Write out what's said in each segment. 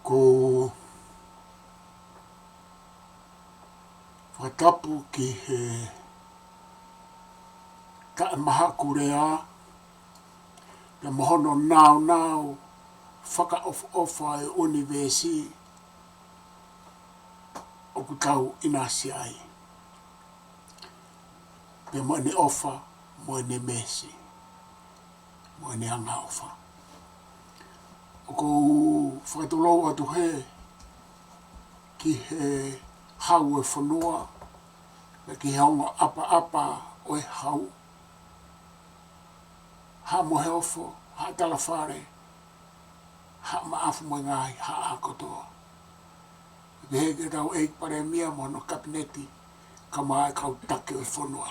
ko whatapu ki he ka maha kurea na mohono nao whaka ofa e universi o ku tau inasi ai. Pe mo ne ofa, mo ne mesi, mo ne anga ofa. O ko whakatolou atu he ki he hau e whanua, na ki he onga apa o e hau. Ha mo he ofo, ha talawhare, ha maafu mo ngāhi, ha a kotoa. Ke he ke tau eik pare mia mo no kabineti, ka mai kautake o e whanua.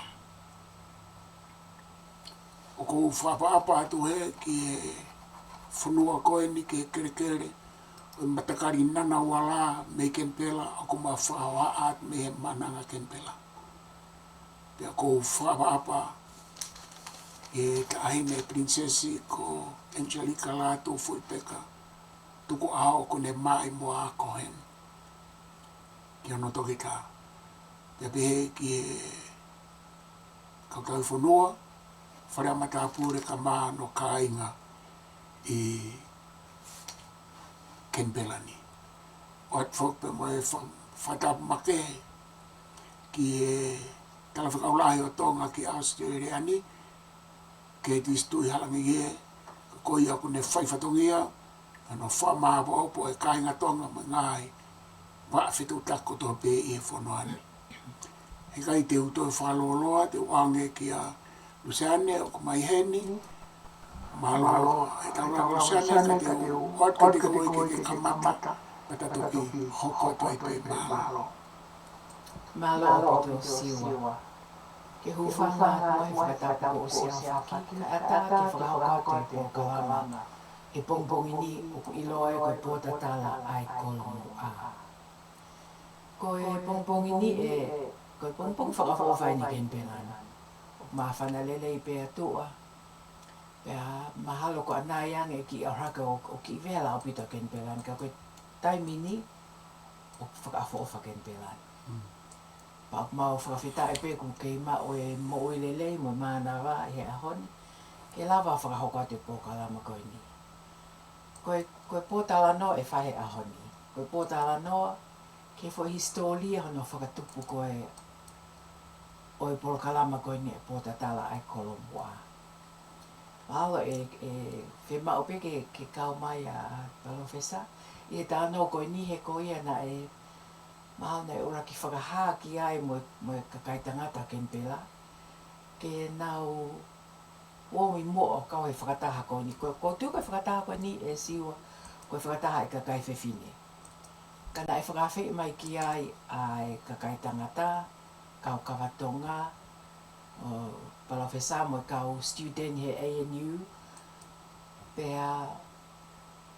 O ko whapa atu he ki he whanua koe ni ke kere o matakari nana wala me Kenipela o ko ma whaoa at me he mananga Kenipela. Pea ko whapa e ka ahine princesi ko Angelica Lato Fuipeka tuku ao ko ne mai mo a kohen. Ki ano toki ka. Pea pehe ki he kautau whanua wharea matapure ka maa no kāinga i Kenipela ni. O at whakpe mo e whatapu make ki e talawhakaulahi o tonga ki Australia ni ke tistui halangi e ko ia ko ne whaifatongia ano whamāpo opo e kāinga tonga ma ngāhi wa whitu tako to pe e whanoani. He kai te uto e whaloloa te wange ki a Luseane o kumai heni malo e taura Luseane ka te wat ka te koe ke kamata pata toki hoko to e pe malo. Malo o to siwa. Ke hufanga mai whakatapu o sia whaki ka ata ki whakahokau te Polokalama e pongpongini o ku iloa e koe Potatala ai Kolomu'a. Koe pongpongini e koe pongpong whakawhawhai ni Kenipela. Ma whanalele i pēa tua. Pea mahalo ko anayang e ki auraka o ki vela o pita Kenipela. Ka koe taimini o whakawhawha Kenipela. Pa mau whakawhita e pēku kei ma o e mo i lelei mo mana wā he ahoni. Ke lawa whakahoka te Polokalama koe ni. Koe Potala no e whahe ahoni. Koe Potala no ke fo historia hono whakatupu koe o e Polokalama koe ni e Potatala ai Kolomu'a. Mahalo e whema ope ke kau mai a Professor. I e tāno koe ni he koe ia na e mahalo na e ora ki whakahā ki ai mo e kakaitangata Kenipela. Ke nau omi mo o kau he whakataha koe ni. Ko tu koe whakataha koe ni e siwa koe whakataha e kakai whewhine. Kana e whakawhi mai ki ai ai kakaitangata, kau kawatonga, Professor mo kau student he ANU. Pea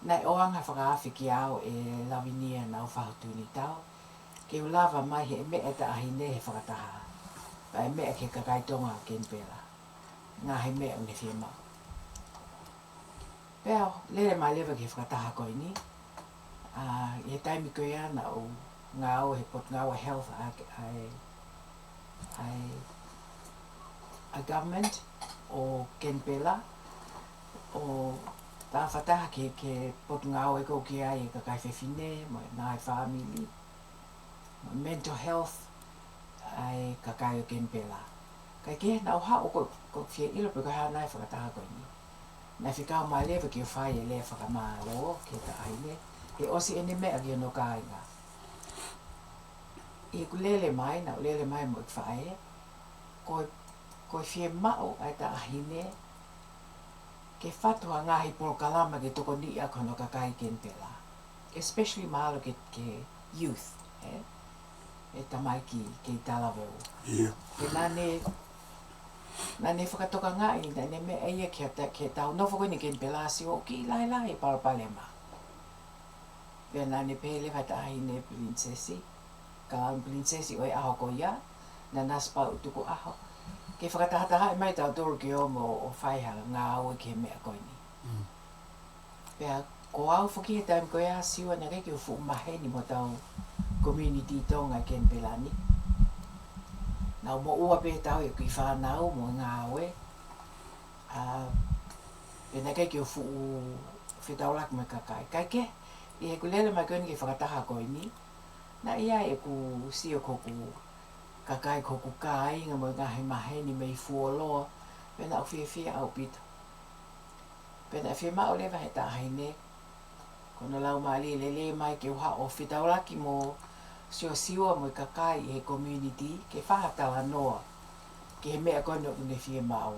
nai oanga whakawhi ki au e lawinia nau whahutuni tau. Ke ulawa mai he mea ta ahine he whakataha. Pa e mea ke kakaitonga Kenipela. Ngā he mea une whiema. Pea lere mai lewa ke whakataha koe ni. I taimi koe ana o ngā o he pot ngā o health a government o Kenipela. O tā whataha ke pot ngā o e kou ki ai e kakai whewhine, mo ngā he family. Mental health ai kakai o Kenipela. Kai ke nau hao ko whia ilo pe kai hanai whakataha koe ni. Nai whikau mai lewa ki o whai e le whakamālo ke ta aine. E osi ene mea ki ono kāinga. I ku lele mai, nau lele mai mo i whae. Koe whia mao ai ta ahine. Ke whatua ngāhi Polokalama ke toko ni a kono kakai Kenipela. Especially mahalo ke youth. E tamai ki talaweo. Ke nane whakatoka ngai, nane me eia ke tau nofo koe ni Kenipela si o ki lai Polokalama. Pea nane pele whata ahine princesi. Ka princesi o e aho ko ia. Na naspa utuku aho. Ke whakatahataha e mai tau toro ki o mo o whaiha ngā aue ke mea koe ni. Pea ko au whaki he taim koe a siwa na reki o fu maheni mo tau community tonga Kenipela ni. Nau mo ua pe tau e kui whanau mo ngā oe. Pena reki o fu whetaulaki mai kakai. Kai ke, i he kulele mai koe ni ke whakataha koe ni. Na ia e ku sio koku kakai koku ka inga mo ngahi maheni mei fuoloa. Pena au whiawhia au pita. Pena whia mao lewa he ta haine. Kono lau maali lele mai ke uha o whetaulaki mo siosiua mo kakai i he community ke whahatala noa. Ke he mea kono une whia mao.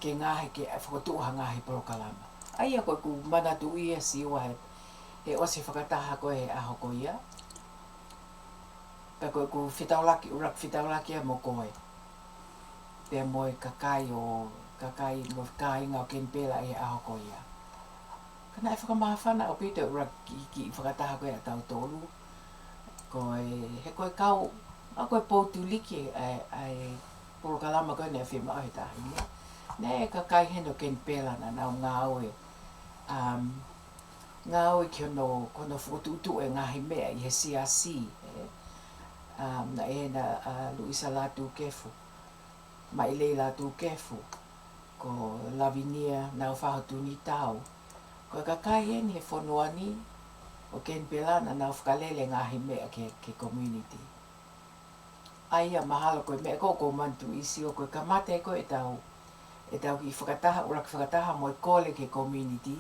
Ke ngāhi ke fokotu'u ngāhi Polokalama. Aia koe ku manatu ia siua he osi whakataha koe he aho ko ia. Pea koe ku whetaulaki, urak whetaulaki a mo koe. Pea moe kakai mo kainga o Kenipela e aho ko ia. Kana e whakamahawhana o pita urak ki whakataha koe a tau tolu. Koe, he koe kau, a koe poutuliki ai Polokalama koe ne whia mao he tahine. Ne e kakai heno Kenipela na nau ngā oe. Ngā oe ki kono fokotu'u e ngahi mea i he CRC. Na e na Luisa latu kefu. Ma i lei latu kefu. Ko Lavinia nau whahotuni tau. Ko kakai heni he whonoani o Kenipela na nau whakalele ngahi mea ke community. Aia mahalo koe mea ko mantu isi o koe kamate koe e tau ki whakataha, urak whakataha mo e kole ke community,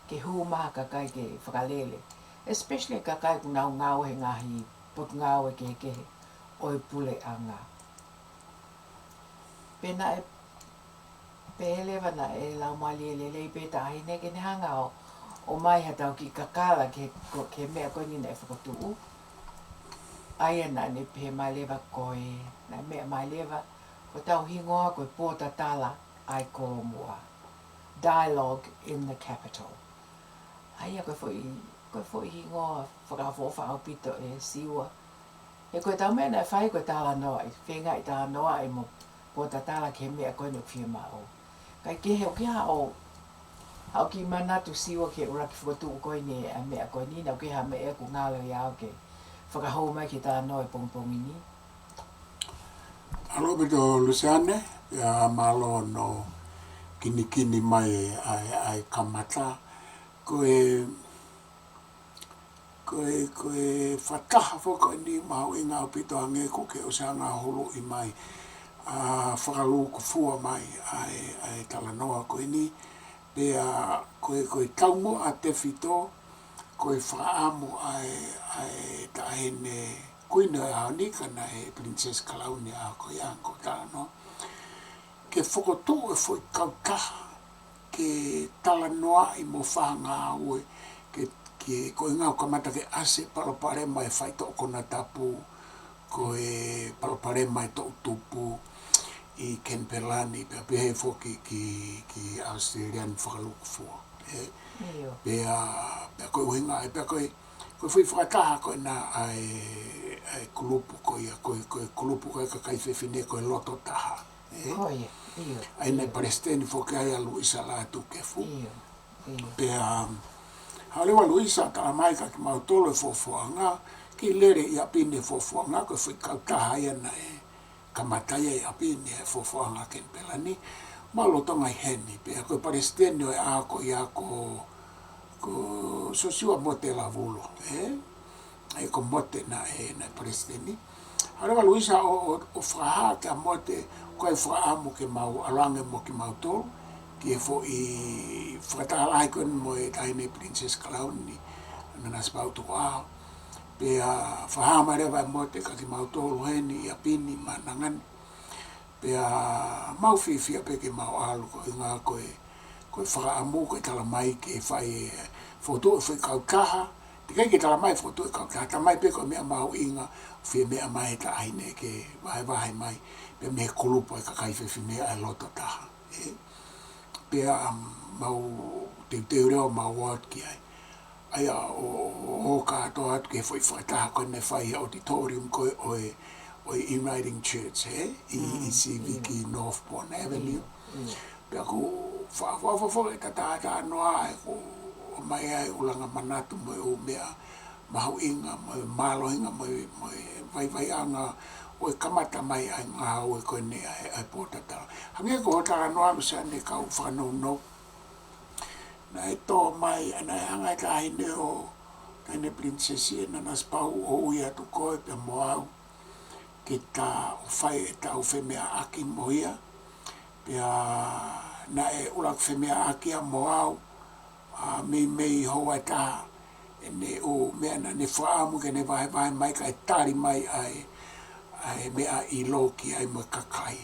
ke humaha kakai ke whakalele. Especially kakai ku nau ngau he ngahi, pot ngau e kehe, oi pule anga. Pena e pehelewa na e lau mali e lelei peta ahine ke ne hanga o mai ha tau ki kakala ke mea koe ni na e whakotu'u. Aia na ne pehe mai lewa koe, na mea mai lewa, ko tau hingoa koe Potatala ai Kolomu'a. Dialogue in the capital. Aia koe fwoi hingoa whakawhawha au pito e siwa. E koe tau mea na e whai koe tala noa, whenga i tala noa e mo Potatala ke mea koe no whia mao. Kai ke heo ki hao ki manatu siwa ke uraki whakatu'u koe ni a mea koe ni, nau ke ha mea ku ngalo i au ke whakahou mai ki tala noa e pongpongi ni. Alo beto Luseane, ya malo no kini mai ai kamata. Koe whataha whaka ni mau i ngā pito ange ko ke o sa ngā holo i mai. Whakalu ko fua mai ai talanoa koe ni. Pea koe taungo a te whito, koe whaamu ai tahene kuina a nika na e Princess Kalauni a koe anko talanoa. Ke fokotu'u e foi Kautaha, ke talanoa i mo whahanga ue, ke koe ngau kamata ke ase paloparema e whai tō kona tapu, koe paloparema e tō tupu i Kenipela ni, pea pehe foki ki Australian whakaluku fua. Pea koe uhinga, pea koe fui whakataha koe na ai kulupu koe kulupu koe kakai whewhine koe loto taha. Ai nei Palestini foki ai a Luisa latu kefu. Pea halewa Luisa ta mai ka ki mau tolo e fofoanga, ki lere i apine fofoanga koe fui Kautaha ia na e kamataia i apine e fofoanga Kenipela ni. Malo tonga i heni, pea koe Palestini o e ako i ako Siosiua mote la vulo, ai ko mote na Palestini. Halewa Luisa o whaha ke a mote koe whaamu ke mau alange mo ki mau tolu, ki e fo i whakatahalahi koe mo e taine Princess Kalauni, nana spautu wao. Pea whaha marewa e mote ka ki mau tolu heni i apini manangani. Pea mau whiwhia pe ke mau alu ko i ngā koe whaamu koe tala mai ke whai foto e whai Kautaha. Te kei ke tala mai foto e Kautaha, tala mai pe koe mea mau inga, whia mea mai ta aine ke wahe mai. Pea me kulupo e kakai whewhine ai loto taha. Pea mau te reo mau wad ki ai. Aia o katoa atu ke whai whataha koe ne whai auditorium koe o Uniting Church, i CVK Northbourne Avenue. Pea ku whawhawhawha e tata noa e o mai ai ulanga manatu mo o mea mahu inga mo malo inga mo vai anga o kamata mai ai ngā o ko ne ai Potatala. Hange ko tala noa Luseane kau whanau no. Na e tō mai ana e hanga ka hine o kane prinsesi e nanas pau o ui atu koe pe moau ki ta o whai e tau whemea aki moia. Pea na e ulak whemea aki a moau mei hoa taha e ne o mea na ne whaamu ke ne vahe mai ka e tari mai ai mea i loki ai mo kakai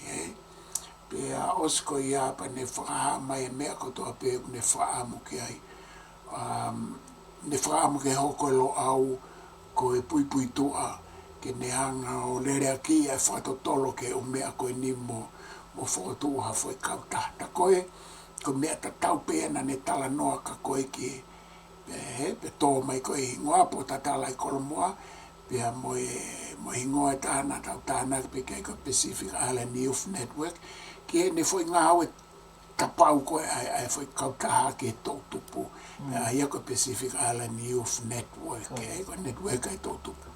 pea osko i apa ne whaaha mai e mea kotoa pe ne whaamu ke ai ne whaamu ke hoko e Lo'au ko e pui tua ke ne hanga o lere aki ai whatotolo ke o mea koe ni mo fokotu'u ha foi Kautaha ta koe ko mea ta tau pēna ne tala noa ka koe ki pe tō mai koe hingoa Potatala i Kolomu'a pea mo hingoa tahana tau tahana pe kei ko Pacific Island Youth Network ki ne foi ngā hau e tapau koe ai foi Kautaha ki tō tupu ia ko Pacific Island Youth Network ko network ai tō tupu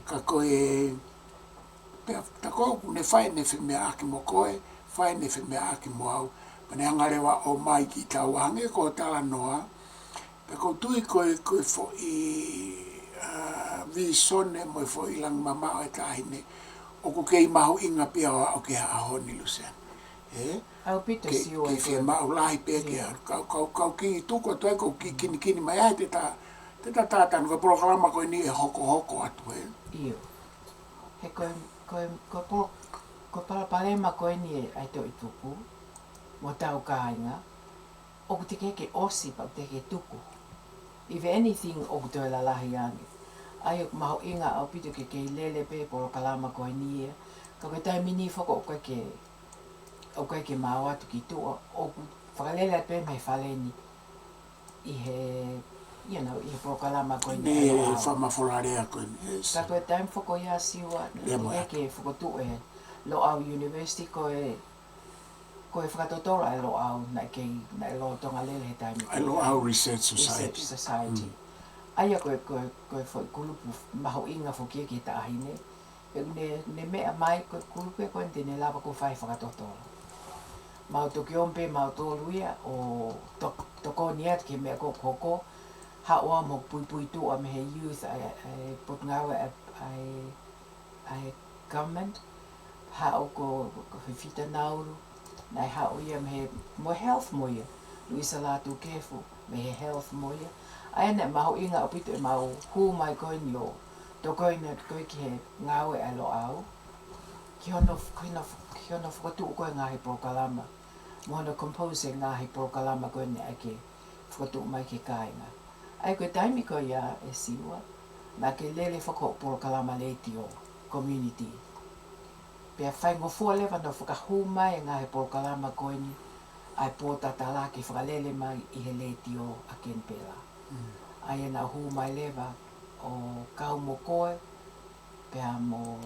ka koe pea ta koe ne whai ne whemea aki mo koe whai ne whemea aki mo au pane hangarewa o mai ki tau hange ko tala noa pe ko tui koe fo i vi sone mo fo i lang mama o tahine o ko kei mahu inga pia o ke hahoni Luseane Au pito siua ke fia mau lahi pe ke kau ki tuko toi ko ki kini mai ai te tātanu ko Polokalama koe ni e hoko atu Iyo he ko palapalema koe ni e ai to i tuku mo tau kāinga o ku te keke osi pa te ke tuku if anything o ku te la lahi ane ai o maho inga au pito ke kei lele pe Polokalama koe ni e ka koe tai mini whako o koe ke mau atu ki tu o ku whakalele atu e me whaleni i he Polokalama koe ni e whamawholarea koe ni ka koe taim whako ia siua e ke fokotu'u e Lo'au University koe whakatotora e Lo'au na e lo tonga lele he taimi ai Lo'au Research Society aia koe foi kulupu maho inga fokia ki tahine ne mea mai koe kulupu e koe tene lava ko whai whakatotora mau toki ompe mau tōruia o toko ni atu ke mea koko haoa mo pui tua me he youth ai potungawe ai government hao ko whiwhita nauru nai hao ia me he mo health moia luisa lātu kefu me he health moia ai ne maho inga o pito e mau hu mai koe ni o toko ina koe ki he ngawe ai Lo'au ki hono whakatu'u koe ngāhi Polokalama mo hono compose ngāhi Polokalama koe ni ai ke whakatu'u mai ke kāinga ai koe taimi koe ia e siua na ke lele whako Polokalama leiti o community pea whaingofua lewa no whakahu mai ngāhi Polokalama koe ni ai Potatala ke whakalele mai i he leiti o a Kenipela ai e na hu mai lewa o kau mo koe pea mo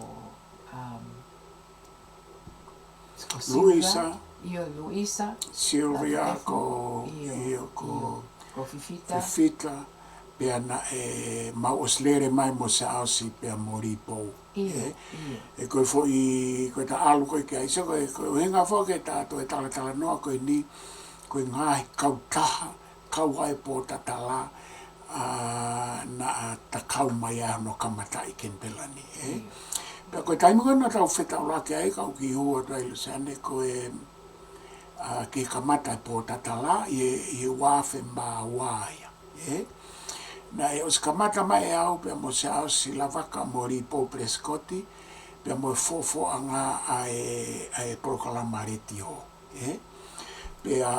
Luisa Silvia ko Fifita pea na e mau oslere mai mo se ausi pea mo ripou e koe fo i koe ta alu koe ke aisa koe henga fo ke tātou e tala noa koe ni koe ngāhi Kautaha kau ai Potatala na ta kau mai a no kamata i Kenipela ni pea koe taimiko na tau whetau lake ai kau ki hua toi Luseane koe ki kamata i Potatala i wafe mā waia na e os kamata mai au pea mo se au si lavaka mo ripo preskoti pea mo fofo anga ai Polokalama reti ho pea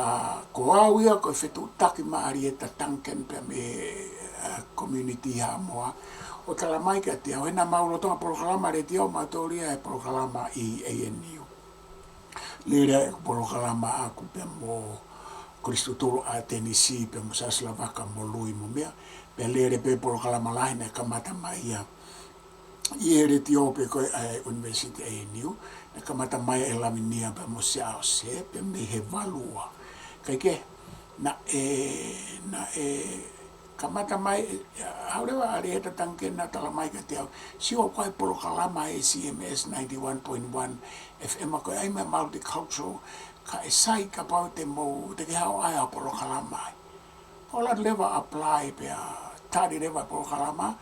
ko au ia koe whetu taki maari e ta tanken pea me community ha moa o tala mai ka te au hena maulo tonga Polokalama reti ho matoria e Polokalama i ANU lera e Polokalama aku pea mo Kristu tolo a Tennessee pe mo sa Slavaka mo lui mo mea pe lere pe Polokalama lahi na kamata mai ia i e reti o pe koe ai University ANU na kamata mai e laminia pe mo se au se pe me he valua kai ke na kamata mai haurewa ari eta tangkena tala mai ka te au siwa koe Polokalama e CMS 91.1 FM koe aime multicultural ka e sai ka pau te mou te ke hao ai a Polokalama ai ola lewa apply pe a tari lewa Polokalama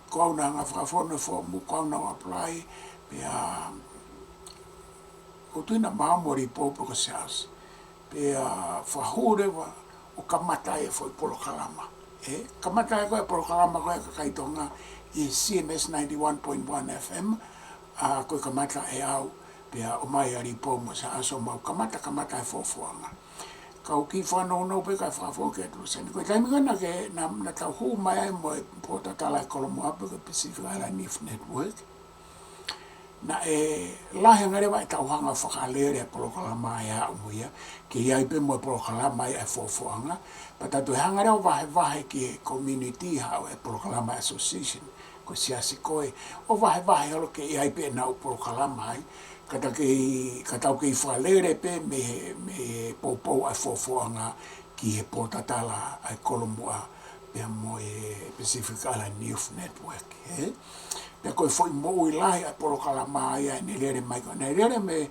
kauna nga whakafone fo mu kauna apply pe a o tuina maamori popo ka seas pe a whahurewa o kamata e foi Polokalama kamata e koe Polokalama koe ka kaitonga i CMS 91.1 FM koe kamata e au pia o mai ari pomo sa aso mau kamata e fofuanga ka o ki whanau no pe kai whafo ke Luseane koe taimigana ke na tau hu mai ai mo Potatala e Kolomu'a pe Pacific Island Youth Network na lahe ngarewa e tauhanga whakalere e Polokalama e a umuia ki iai pe mo Polokalama e fofuanga pa tatu hanga reo vahe ki community hao e Polokalama Association ko siasi koe o vahe halo ke iai pe na o Polokalama ai katau ke whalere pe me poupou a fofuanga ki e Potatala e Kolomu'a pe mo e Pacific Island Youth Network pe koe foi mo i lahi a Polokalama ai ne lere mai ko ne lere me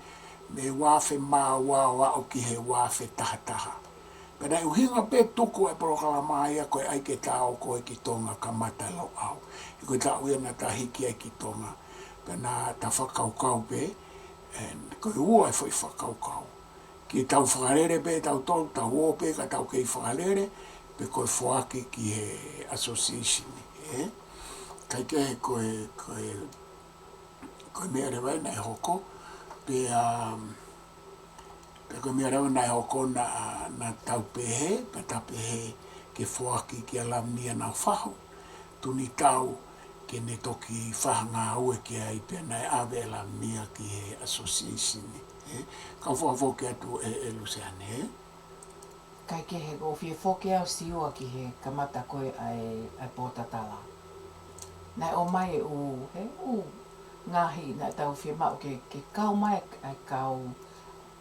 wafe ma wa o ki he wafe taha pe na uhinga pe tuku e Polokalama ai koe ai ke tau koe ki tonga kamata Lo'au i koe tau ia na tahiki ai ki tonga pe na ta whakaukau pe koe ua e foi whakaukau ki tau whakarere pe tau tolu tau o pe ka tau kei whakarere pe koe whaaki ki he association kai ke koe mea rewa na e hoko pe koe mea rewa na e hoko na tau pehe pe tau pehe ke whaaki ki a lamnia na whaho tuni tau ke ne toki whahanga ue ki ai pe na e awe e lamnia ki he association ka whafo ke atu e Luseane Kai ke he o fie whoke au siua ki he kamata koe ai Potatala. Nai o mai e ngāhi na tau fie mau ke kau mai ai kau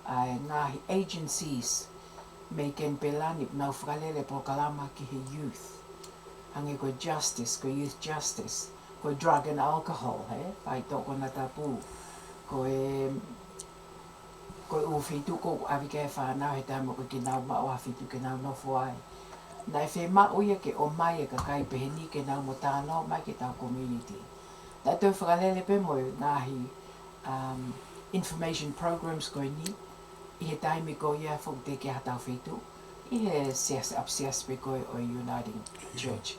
ai ngāhi agencies me Kenipela ni nau whakalele Polokalama ki he youth. Hange koe justice, koe youth justice, koe drug and alcohol, pai toko na tapu, koe uwhitu ko awike e whanau he tamo koe ke nau mao awhitu ke nau nofo ai. Nai whe mau ia ke o mai e ka kai peheni ke nau mo tānau mai ke tau community. Nai tau whakalele pe mo ngāhi information programs koe ni, i he taimi ko ia whok te ke hatau whitu, i he sias pe koe o Uniting Church.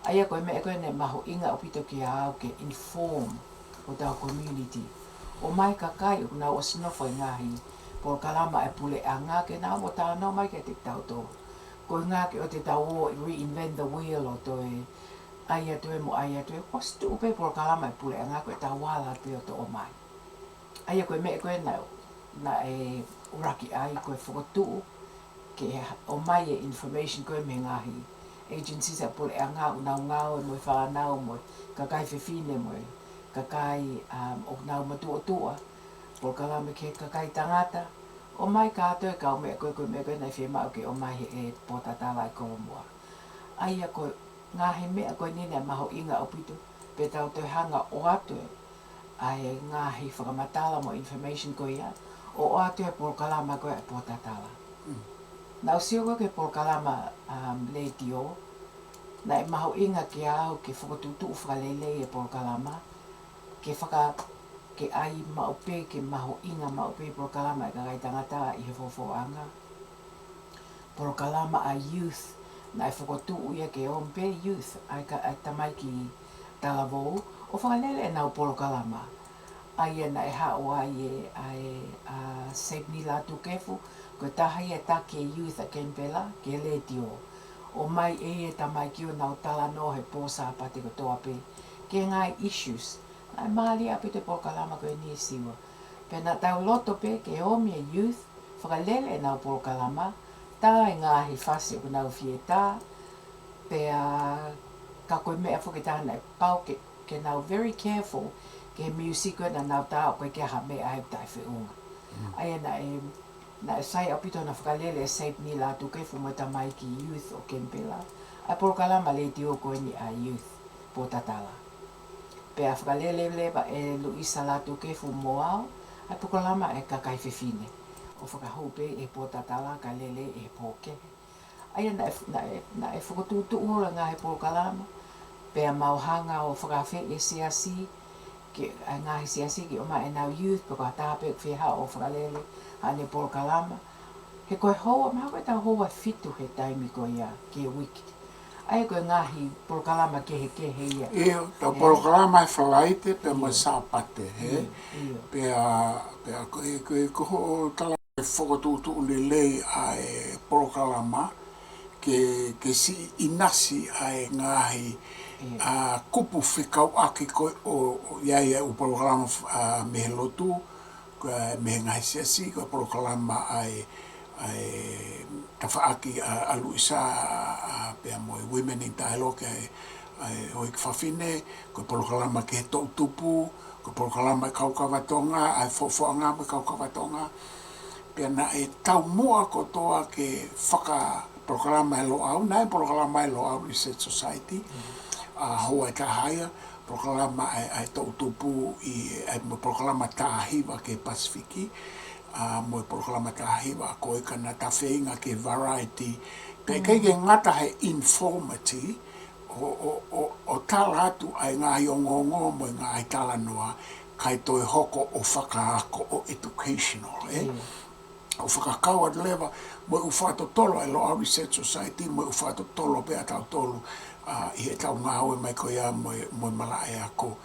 Aia koe mea koe ne maho inga o pito ki au ke inform o tau community. O mai ka kai o nau o sinofo i ngāhi Polokalama e pule a ngā ke nau mo tānau mai ke te tau tō. Ko ngā ke o te tau o reinvent the wheel o toi aia tue mo aia tue. What's tu upe Polokalama e pule a ngā koe tau wala te o to o mai. Aia koe mea koe na e uraki ai koe fokotu'u ke o mai e information koe me ngāhi agencies a pule a ngā unau ngāo mo i whanau mo ka kai whiwhine mo ka kai o ngāo matua Polokalama ke ka kai tangata o mai ka ato e kau mea koe mea koe nei whi mau ke o mai e Potatala e Kolomu'a. Aia koe ngāhe mea koe nene maho inga o pitu pe tau te hanga o atu ai ngāhi whakamatala mo information koe ia o atu e Polokalama koe e Potatala. Nau sio koe ke Polokalama le tio na e maho inga ke au ke whakatutu whakalele e Polokalama ke ai maupe ke maho inga maupe Polokalama e ka kai tangata i he fofoanga. Polokalama a youth na e whakatutu ia ke ompe youth ai tamai ki talavou o whakalele e nau Polokalama. Ai na e hao ai Sebni latu kefu ko tahi e take youth a Kenipela ke le tio. O mai e tamai ki o nau tala no he pōsa pate ko toa pe ke ngai issues. Ai maali api te Polokalama koe ni siwa. Pena tau loto pe ke omi e youth whakalele e nau Polokalama tā e ngāhi whasi o nau whieta pe ka koe mea whakitana e pau ke nau very careful ke music na nau tā o koe ke ha mea e tai whiunga. Ai na Na sai apito na whakalele sape ni la tu kefu mo tamai ki youth o Kenipela. A Polokalama le ti o koe ni a youth Potatala. Pe a whakalele lewa e luisa la tu kefu mo au, a Polokalama e kakai fefine. O whakahope e Potatala ka lele e poke. Aia na e fokotu'u la ngāhi Polokalama. Pe a mauhanga o whakawhi e siasi, ke a ngāhi siasi ki o ma e nau youth, pe kua tāpe o whiha o whakalele a ne Polokalama. He koe hoa, maha koe tau hoa fitu he taimi koe ia, ke wiki. Ai koe ngāhi Polokalama kehe ia. Io, tau Polokalama e whalaite pe mo sāpate, he? Pe a koe koho tala e whakatutu le lei a e Polokalama, ke si inasi a e ngāhi a kupu fekau'aki koe o iai o Polokalama mehe lotu, koe mehe ngahi siasi, koe Polokalama ai tawhaaki a luisa pia moe women in dialogue ai hoi ki whawhine, koe Polokalama ke he tau tupu, koe Polokalama e kaukawatonga, ai who'whoanga me kaukawatonga, pia na e tau mua kotoa ke Polokalama e Lo'au, na e Polokalama e Lo'au Research Society, hoa e tahaya, Polokalama e tau tupu i mo Polokalama tāhiwa ke Pasifiki, mo Polokalama tāhiwa koe kana tawhenga ke variety, pe kei ngata he informity, o tala atu ai ngāhi o ngongo mo ngāhi tala noa, kai toi hoko o whakaako o educational, o whakakau at lewa, mo u whāto tolo e Lo'au Research Society, mo u whāto tolo pe a tau tolo, i e tau ngāwe mai koe a mo mala e ako.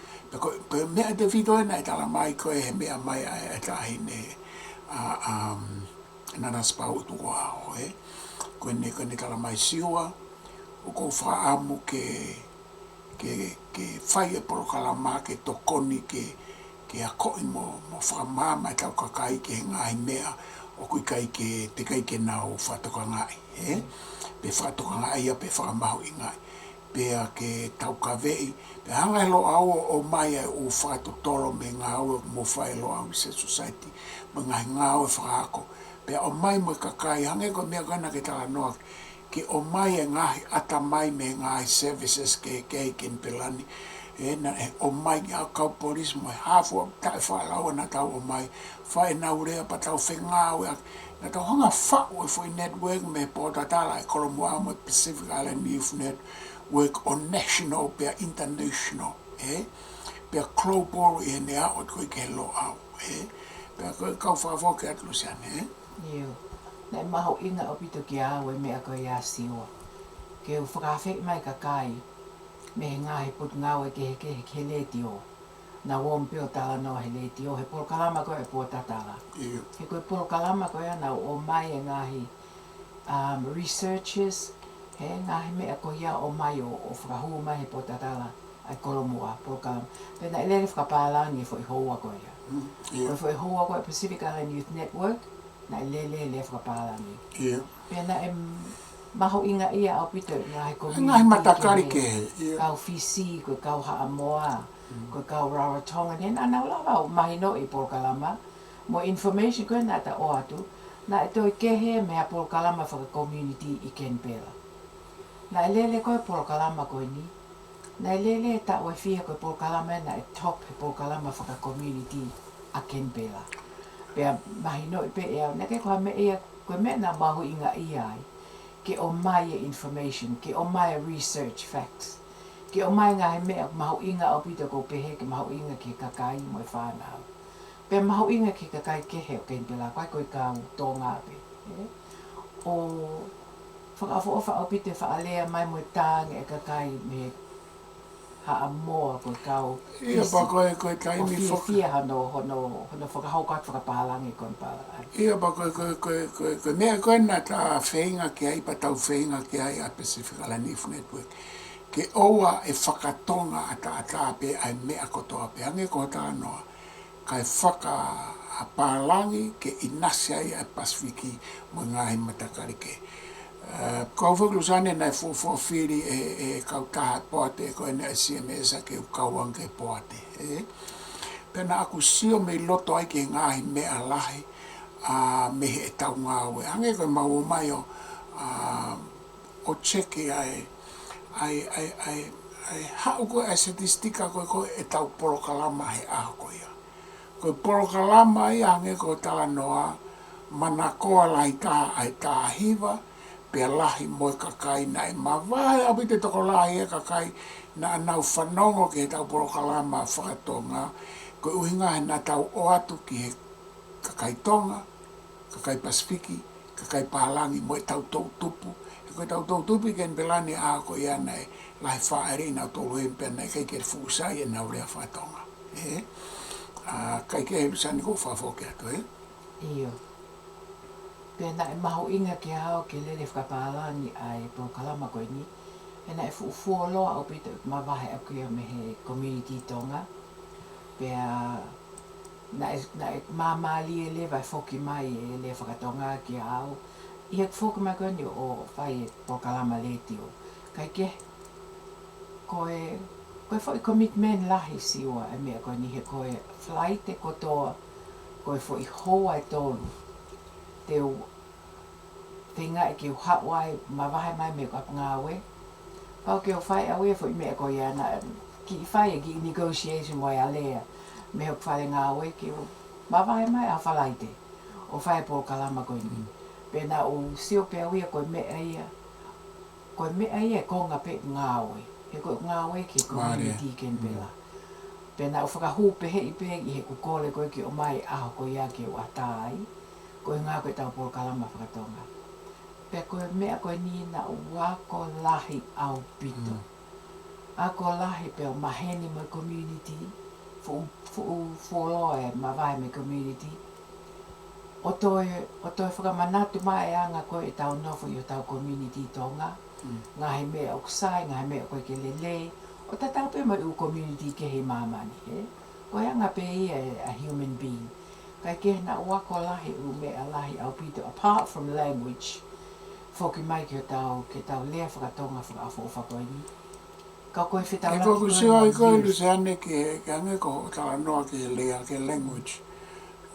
Pe mea te video e tala mai koe he mea mai e tahi ne nana spau tu wao, koe ne tala mai siua, o kou whaamu ke whai e Polokalama ke tokoni ke a koi mo whamama e tau kakai ke ngahi mea o kui kai te kai ke nao whatoka ngai, pe whatoka ngai a pe whamahu i ngai, pe a ke tau kawei, pe hanga e Lo'au o mai e o whato tolo me ngau mo whai Lo'au Research Society, me ngahi ngau e whakako, pe o mai mo kakai, hanga ko mea gana ke tala noa, ke o mai e ngahi ata mai me ngahi services ke Kenipelani, o mai ki a kau polis mo e hafu tae whaalaua na tau o mai, whae naurea pa tau whengau, na tau hanga whau e fwoi network me Potatala e Kolomu'a mo Pacific Island Youth Network o national pia international, pia global e ne a o koe ke Lo'au, pia koe kau whawho ke at Luseane, Iyo. Na maho inga o pito ki awe mea koe ia siwa. Ke u whakawhek mai kakai, me he ngāhi put ngawe ke he leti o. Na wompio tala no he leti o, he Polokalama koe e Potatala. He koe Polokalama koe ana o mai e ngāhi researchers, he ngāhi mea koe ia o mai o whakahu mai he Potatala, ai Kolomu'a, Polokalama. Pena elere whakapālangi fo i hoa koe ia. Koe fo i hoa koe Pacific Island Youth Network, na lele whakapālangi. Pena maho inga ia au pito ngahi community. Ngahi matakari ke. Kau Fisi, koe kau Haamoa, koe kau Rarotonga, nen ana lawa o mahino i Polokalama. Mo information koe na ta o atu, na e toi kehe mea Polokalama whaka community i Kenipela. Na lele koe Polokalama koe ni, na lele ta oe fia koe Polokalama na e top he Polokalama whaka community a Kenipela. Pea mahino i pe ea, neke koe me ea, koe me na mahu inga ia ai, ke o mai e information, ke o mai research facts, ke o mai ngahe mea mahu inga o pito ko pehe, ke mahu inga ke kakai mo e whanau. Pea mahu inga ke kakai kehe o Kenipela, koe kau tō ngāpe. O whakafo o whaopite whaalea mai mo e tānge e kakai me Haamoa koe kau Ia pa koe taimi fia hono whakahaukat whakapalangi koe pala. Ia pa koe mea koe na ta whainga ki ai, pa tau whainga ki ai a Pacific Island Youth Network. Ke oua e whakatonga ata pe ai mea kotoa pe ange ko ta noa. Kai whakapalangi ke inasi ai a Pasifiki mo ngahi matakari ke. Kau whuk Luseane nai whiri e Kautaha poate koe ne CMS ke u kauang ke poate. Pena aku sio me loto ai ke ngahi mea lahi mehe e tau ngā oe. Ange koe mau mai o cheke ai hau koe ai statistika koe e tau Polokalama he aho koe ia. Koe Polokalama ia ange koe tala noa mana koa lai taha ai taha hiva pe lahi moe kakai na e mawahe api te toko lahi e kakai na anau whanongo ki he tau Polokalama whakatonga koe uhinga he na tau o atu ki he kakai tonga, kakai Pasifiki, kakai Pahalangi moe tau tau tupu. E koe tau tau tupu ken pelani a ko ia nei lai whaere na tolu hempe nei kai ke fusai e na urea whatonga. Kai ke sani ko whafoke atu Iyo. Pena e maho inga ki hao ke lele whakapahalangi ai Polokalama koe ni. E na e fuoloa au pita mawahe au kia me he community tonga. Pea na e mamali e le vai foki mai e le whakatonga ki hao. Ia foki mai koe ni o whai e Polokalama leti o. Kai ke koe fo i commitment lahi siwa e mea koe ni he koe flight e kotoa koe fo i hoa e tolu teo tinga e ki o hawai ma wahe mai me koe ngāwe pao ke o whai awe fo i mea koe ana ki i whai e ki negotiation mai a lea me ho whai ngāwe ki o ma wahe mai a whalaite o whai Polokalama koe ni pena o sio pe awea koe mea ia konga pe ngāwe he koe ngāwe ki community Kenipela. Pena o whakahupe he i pe i he kukole koe ki o mai aho koe ia ki o atai. Koe ngā koe tau Polokalama whakatonga. Pea koe mea koe ni na wako lahi au pito. Ako lahi pe o maheni mai community. Fuoloa e mawai mai community. O toi whakamanatu mai anga koe e tau nofo i o tau community tonga. Ngahi mea o kusai, ngahi mea koe ke lelei. O tatau pe mai u community ke he mamani, he? Koe anga pe ia a human being. Kai ke na wako lahi u mea lahi au pito, apart from language, foki mai ke tau lea whakatonga whakaafo o whakoini. Ka koe whetau laki koe. E koe kusua i koe Luseane ke ange ko tala noa ke lea ke language.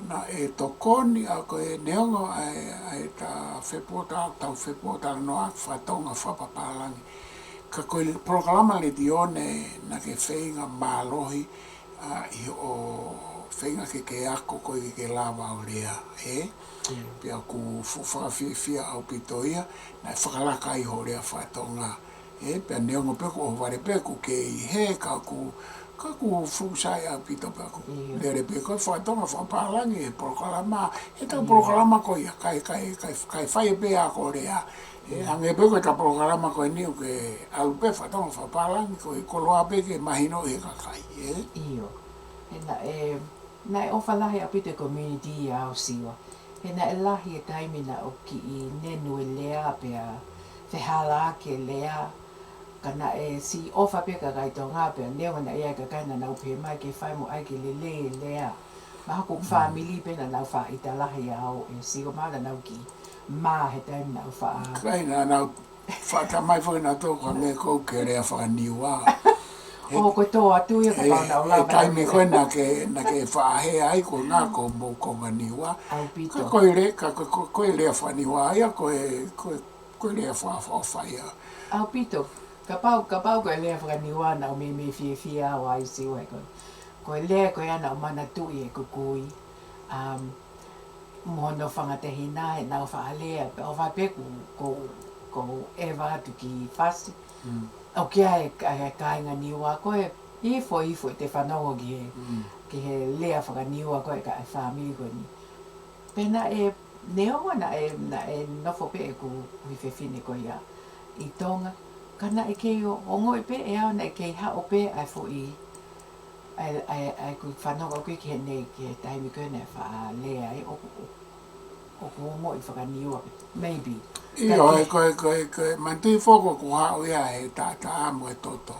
Na e tokoni a koe neongo ai ta whepota, tau whepota noa whatonga whapapalangi. Ka koe Polokalama le dione na ke whainga mālohi i o whainga ke ako koe ke lawa o lea, he? Pea ku whakawhiwhia au pitoia, na e whakalaka i ho lea whatonga. Pea neongo peku o ware peku ke i he ka ku fusai au pito peku. Lere peku e whatonga whapalangi e Polokalama, he tau Polokalama koe ia, kai whai e pe ako lea. Ange peko e ta Polokalama koe niu ke alupe whatonga whapalangi koe koloa peke mahino e kakai. Iyo. Na e ofa lahi a pite community au siwa. He na e lahi e taimina o ki i nenu e lea pea whehala ke lea. Ka na e si ofa peka kai tonga pea neo na ea ka kaina nau pe mai ke whai mo ai ke lele lea. Maha kuk whamili pena nau wha i ta lahi au e siwa maana nau ki ma he taimina o wha. Kaina nau whata mai whai na tōka me kou ke rea whakaniwa. O koe tō atu ia ka pauna o lawa. E taimi koe na ke whaahe ai ko ngā ko mō konga niwa. Au pito. Koe rea whaniwa ia, koe rea whawhai ia. Au pito. Ka pau koe lea whakaniwa na o me fia o ai siwa e koe. Koe lea koe ana o mana tui e kukui. Mohono whangatehi nā e nau whaalea. O whapeku ko ewa atu ki whasi. O kia e kāinga niwa koe ifo te whanongo ki he lea whakaniwa koe ka e whamiri koe ni. Pena e neonga na e nofo pe e ku whiwhewhine koe ia i tonga. Kana e kei o ngoi pe e au na e kei hao pe ai fo i ai ku whanongo koe ki he nei ki he taimi koe na e wha lea e o ku ngoi whakaniwa. Maybe. Iyo, koe mantui whoko ku hao ia he tāta amo e toto.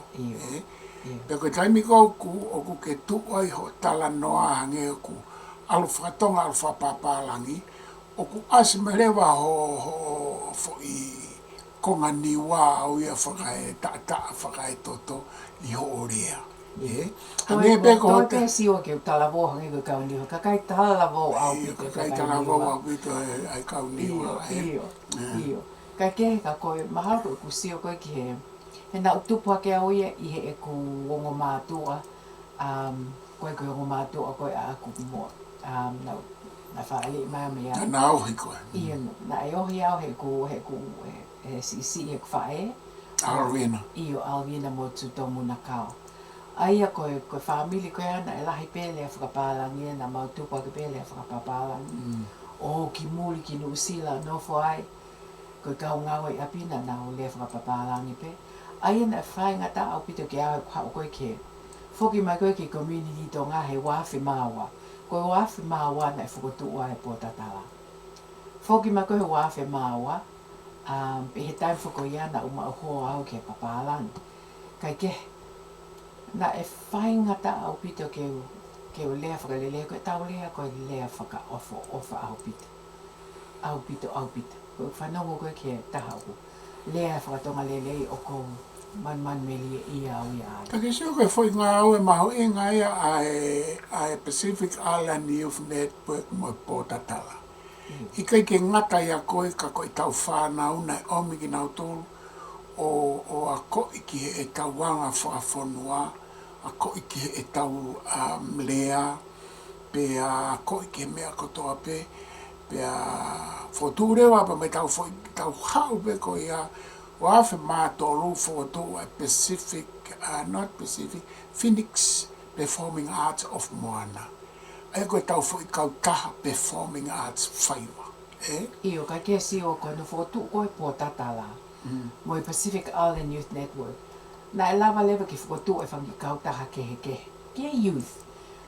Pea koe taimi kou o ku ke tuoi ho tala noa hange o ku alu whakatonga alu whapapalangi o ku asimelewa ho i konga niwa au ia whakae tāta whakae toto i ho orea. Hange pe ko hote. Toi siwa ke tala vo hange ko kauni ka kai tala vo au pito kai tala vo au pito ai kauni wa. Iyo. Kai ke ka koe mahalo ko ku sio koe ki he na utupu ke au ia I he e ku ongo mātua koe ongo mātua koe a ku mo na whaali mai mea. Na ohi koe. Iyo na e ohi au he ku si he ku whae. Alvina. Iyo Alvina mo Tuita-Nakao. Aia koe whamili koe ana e lahi pele a whakapalangi na mautupa ke pele a whakapalangi. O ki muli ki Nuusila no whai koe kau ngawa I apina na o lea whakapalangi pe. Aia na whai ngata au pito ke au hao koe ke. Whoki mai koe ki community to ngāhi wafi māua. Koe wafi māua na e fokotu'u ai Potatala. Whoki mai koe wafi māua. Pe he taim whako iana uma uhoa au ke papalangi. Kai ke na e whai ngata au pito ke o lea whakalelea koe tau lea koe lea whaka ofa au pito. Au pito. Koe whanongo koe ke taha uku. Lea whakatonga lelei o kou man meli ia au ia ai. Taki sio koe whoi ngā au e maho I ngā ia ai Pacific Island Youth Network mo Potatala. I kai ke ngata ia koe ka koe tau whānau nei omi ki nau tōru o a koe ki he e tau wanga whaafonua, a koe ki he e tau lea, pe a koe ki he mea kotoa pe a whoturewa pa me tau hau pe koe ia o awhi mātoru whotu a Pacific, not Pacific, Phoenix Performing Arts of Moana. Ai koe tau fo I Kautaha Performing Arts whaiwa. Iyo, kai kia si o koe no whotu koe Potatala. Mo I Pacific Island Youth Network. Na e lava lewa ki whotu e whangi Kautaha kehe. Kia youth.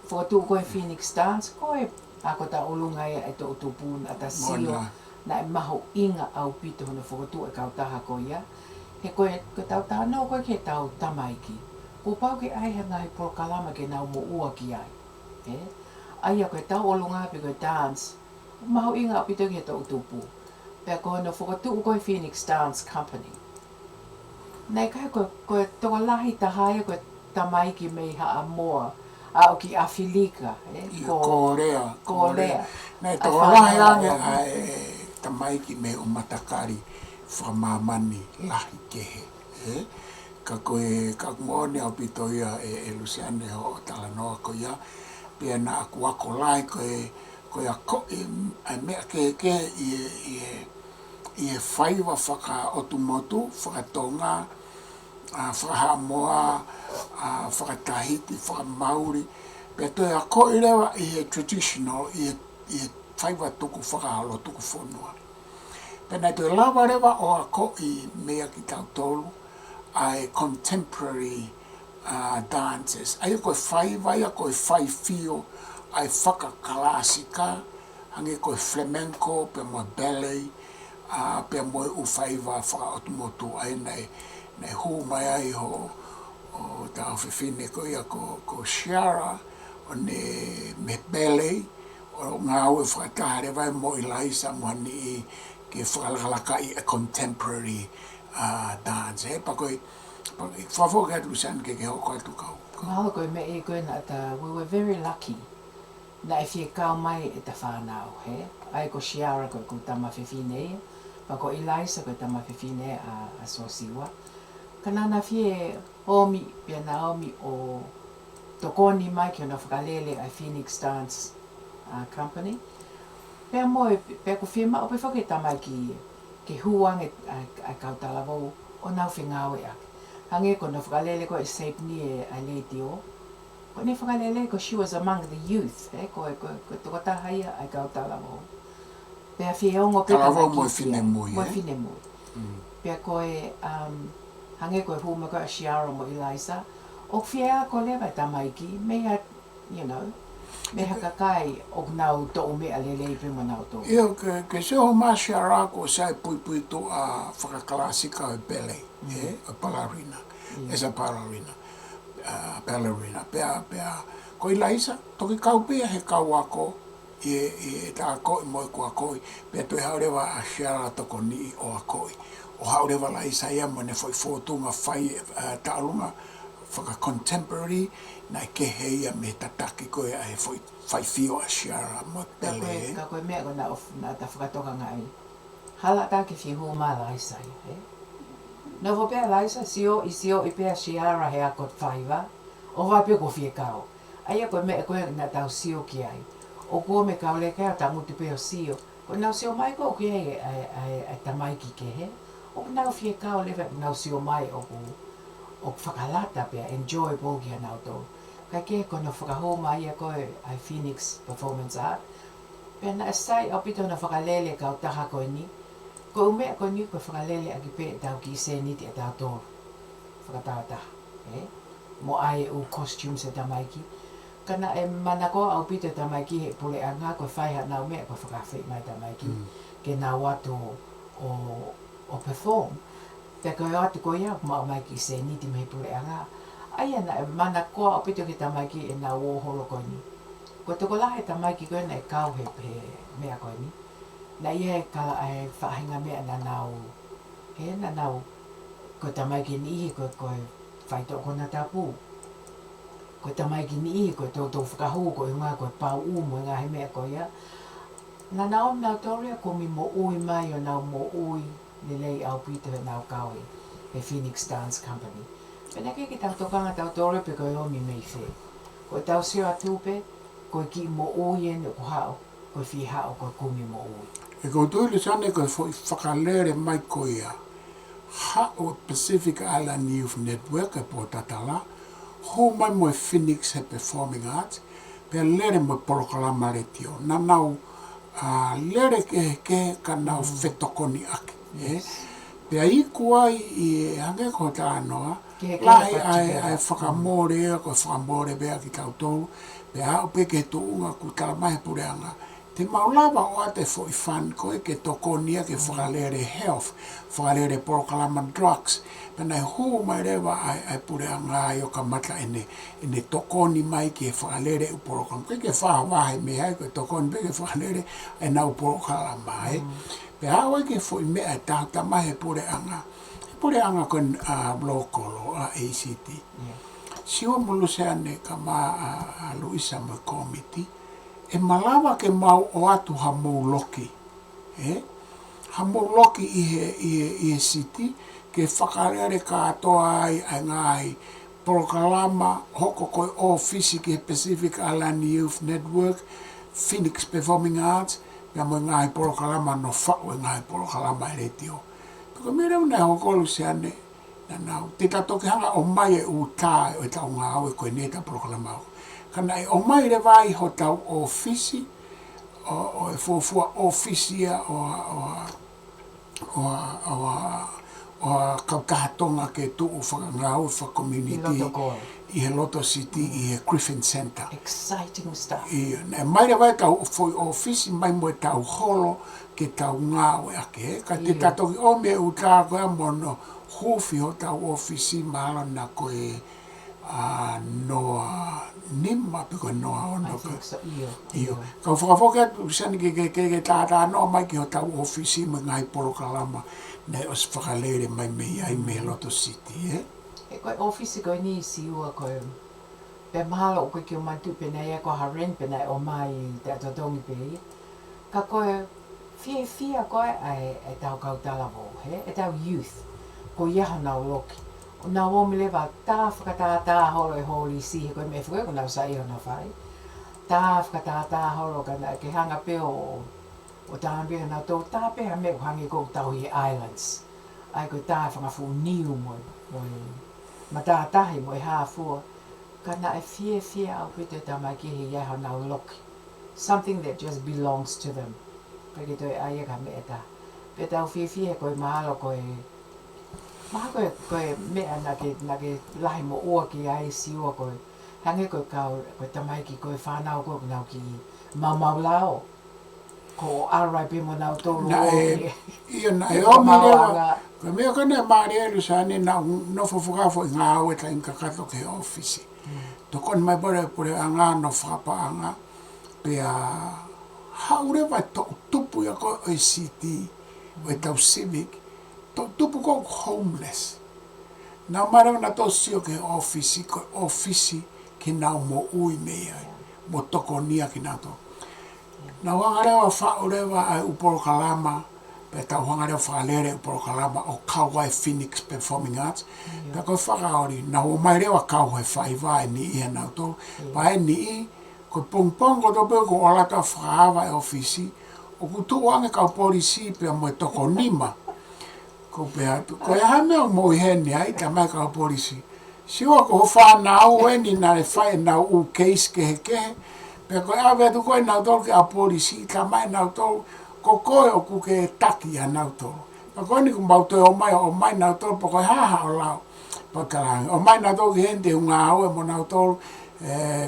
Whotu koe Phoenix Dance, koe ako ta olunga ia e tō tupun a ta sio. Na e maho inga au pito hono whotu e Kautaha koe ia. He koe tau tāno koe ke tau tamaiki. Ko pau ke aiha ngahi Polokalama ke nau mo ua ki ai. Aia koe tau olunga pe koe dance. Maho inga apito ki he tau tupu. Pea koe no whakatu'u koe Phoenix Dance Company. Nei kai koe toko lahi tahaya koe tamaiki mei haa moa. A o ki Afilika. Ko rea. Nei toko lahi ange ai tamaiki mei o matakari whamamani lahi kehe. Ka koe kakumone au pito ia e Luseane o Talanoa ko ia. Pea na aku wako lai koe a koe ai mea ke I e whaiwa whaka otumotu, whakatonga, whakahamoa, whakatahiti, whakamauri. Pea toi a koe rewa I e traditional, I e whaiwa tuku whakahalo tuku whonua. Pea nei toi lawa rewa o a koe mea ki tautolu, ai contemporary dances. Ai koe whaiwa, ai koe whaifio, ai whakakalasika, hange koe flamenco, pe mo ballet, pe mo uwhaiwa whakaotumotu ai nei hu mai ai ho tau whiwhine ko ia ko Shiara, o ne me ballet, o ngā ue whakatahare vai mo I laisa moani ke whakalaka I a contemporary dance. He pa koe whawho kia Luseane ke ho koe tukau. Mahalo koe me e koe na ta, we were very lucky. Na e whie kau mai e ta whanau, he? Ai ko Shiara koe ko tama whiwhine, pa ko Eliza koe tama whiwhine a Siosiua. Kanana whie omi, pia na omi o tokoni mai ki ona whakalele a Phoenix Dance Company. Pea moe, pea ko whie ma ope whake tamai ki huange a Kautaha vau o nau whingawe a. Hange ko na whakalele ko e Seipni a Lady o. Ko ne whakalele ko she was among the youth, ko toko tahaia a Kautaha vau. Pea whie ongo pe Talavau mo whine mui, Mo whine mui. Pea ko e, hange ko e huma ko a Shiara mo Eliza. O whie a ko lewa tamaiki, meha, you know, meha kakai o nau to mea lelei prima nau to. Ia, ke se ho maa Shiara ko sai pui to a whakakalasika o ballet, o ballerina, esa ballerina, pea, ko Eliza, toki kau pia he kau ako, e ta ko mo ko ako, pea toi haurewa a Shiara toko ni o ako. O haurewa Eliza ia mo ne foi fotunga fai talunga, contemporary na ke heia me tataki koe ai foi fai fio a shiara mo tele. Ka koe mea ko na ta whakatoka ngai. Hala ta ke whihu mā laisa he. No vo pēr laisa sio i pēr shiara he a kot whaiva. O vai pēr ko whiekao. Aia koe mea koe na tau sio ki ai. O kua me kaule kea ta mutu pēr sio. Ko nau sio mai ko ki ai tamaiki ke he. O nau whiekao lewe nau sio mai o whakalata pēr enjoy pōki anau tō. Kai ke kono whakahoma ia koe ai Phoenix Performance Art. Pēna sai au pito na whakalele Kautaha koe ni. Ko umea koe ni koe whakalele aki pē tau ki se niti e tau tōru. Whakatautaha. Mo ai u costumes e tamaiki. Kana e mana koa au pito tamaiki he pule anga koe whaiha nau mea koe whakawhi mai tamaiki. Ke nā watu o perform. Te koe atu koe iau ma mai ki se niti me pule anga. Aia na mana koa o pito ki tamaiki e nā woholo koe ni. Ko toko lahe tamaiki koe na e kau he mea koe ni. Na ia e kala e whahinga mea na nau. He na nau. Ko tamaiki ni ihi koe whaitoko na tapu. Ko tamaiki ni ihi koe tō whakahu koe ngā koe pau umo ngā he mea koe ia. Na nau nau toria ko mi mo ui mai o nau mo ui le lei au pito he nau kaui. He Phoenix Dance Company. Pena ke ki tau tokanga tau tore pe koe omi mei whe. Koe tau sio atupe, koe ki mo ui ene ko hao, koe whi hao koe kumi mo ui. E ko tui sane koe whakalere mai koe ia. Ha o Pacific Island Youth Network e Potatala, ho mai mo Phoenix he Performing Arts, pe lere mo Polokalama retio. Na nau lere ke ka nau whetokoni aki. Pe ai kuai i hange ko ta anoa, lai ai whakamore, ko whakamore bea ki tautou, pe hao pe ke tounga ku talamahe pureanga. Te maulawa o ate fo i whan koe ke tokonia ke whakalere health, whakalere Polokalama drugs, pena e huu mai rewa ai pureanga ai o ka mata ene tokoni mai ke whakalere u Polokalama. Ke whahawahe me hai koe tokoni pe ke whakalere e nau Polokalama e. Pe hawa ke fo i mea e tahata mahe pureanga. Pureanga kon lokolo a ACT. Siwa mo Luseane ka ma Luisa mo komiti. E malawa ke mau o atu ha mou loki. Ha mou loki i he city. Ke whakarere ka atoa ai ngāhi. Polokalama, hoko koe ofisi ki Pacific Island Youth Network, Phoenix Performing Arts, ya mo ngāhi Polokalama no whau e ngāhi Polokalama e retio. Piko mire una hoko Luseane, na nau. Te tatoki hanga o mai e u tā e tau ngā au e koe neta Polokalama au. Kana e o mai re vai ho tau ofisi, o e fuafua ofisia o Kautaha tonga ke tu'u whakangau community i he Loto City i he Griffin Center. Exciting stuff. Ia, e mai re vai tau foi ofisi mai mo e tau holo ke tau ngau e ake. Ka te tatoki o me u tā koe mono hufi ho tau ofisi mahala na koe noa nima piko noa ono I think so, iyo. Kau whakafoke atu sani ke tātā noa mai ki ho tau ofisi ma ngai Polokalama ne os whakalere mai mei ai me Loto City, E koe ofisi koe ni siua koe. Pe mahalo o koe ki o mantu pena ia ko haren pena o mai te atotongi pe ia. Ka koe fia koe e tau Kautala vo, e tau youth. Ko iaha nau loki. O nā wōmi lewa tā whakatātā holo e holi si, koe me whuke ko nau sa iho na whai. Tā whakatātā holo kana ke hanga peo o tā pēha nau tō tā pēha me o hangi kou tau i Islands. Ai koe tā whangafu niu moi, ma tā tahi moi hāfua. Kana e fia au pito tā mai ki he iaha nau loki. Something that just belongs to them. Peke toi aia ka me e tā. Pe tau fia koe mahalo koe maha koe mea na ke lahi mo ua ki ai siua koe. Hange koe koe tamaiki koe whanau koe nau ki mau lao. Ko arai pe mo nau tōru o. Ia na e o me lewa. Koe mea kone maari e Luseane na nofo whakafo i ngā au e ta inka kato ke ofisi. Tokon mai pore a ngā no whakapaanga. Pea haure vai tō tupu ia koe o CT o e tau civic. Tō tupu kou homeless. Nā mara na tosio ke ofisi ki nau mo ui mea, mo toko nia ki nā to. Nā wangarewa whaorewa ai Polokalama, pe tau wangarewa whaalere Polokalama o Kauai Phoenix Performing Arts. Pe koe whakaori, nā o mai rewa Kauai whaiva e ni i e nau tō. Pa e ni i, koe pongpong ko tope ko olata whaawa e ofisi, o kutu ange kau polisi pe mo e toko nima. Ko pe atu, ko e hame o mo i heni ai, ta mai kau polisi. Siwa ko whanau e ni nare whae nau u case kehe. Pe koe awe atu koe nau tolu ke a polisi, ta mai nau tolu, ko koe o kuke taki a nau tolu. Pa koe ni kumbautoe o mai nau tolu, pa koe haha o lau. Pa karangi, o mai nau tolu ki hente unga aue mo nau tolu,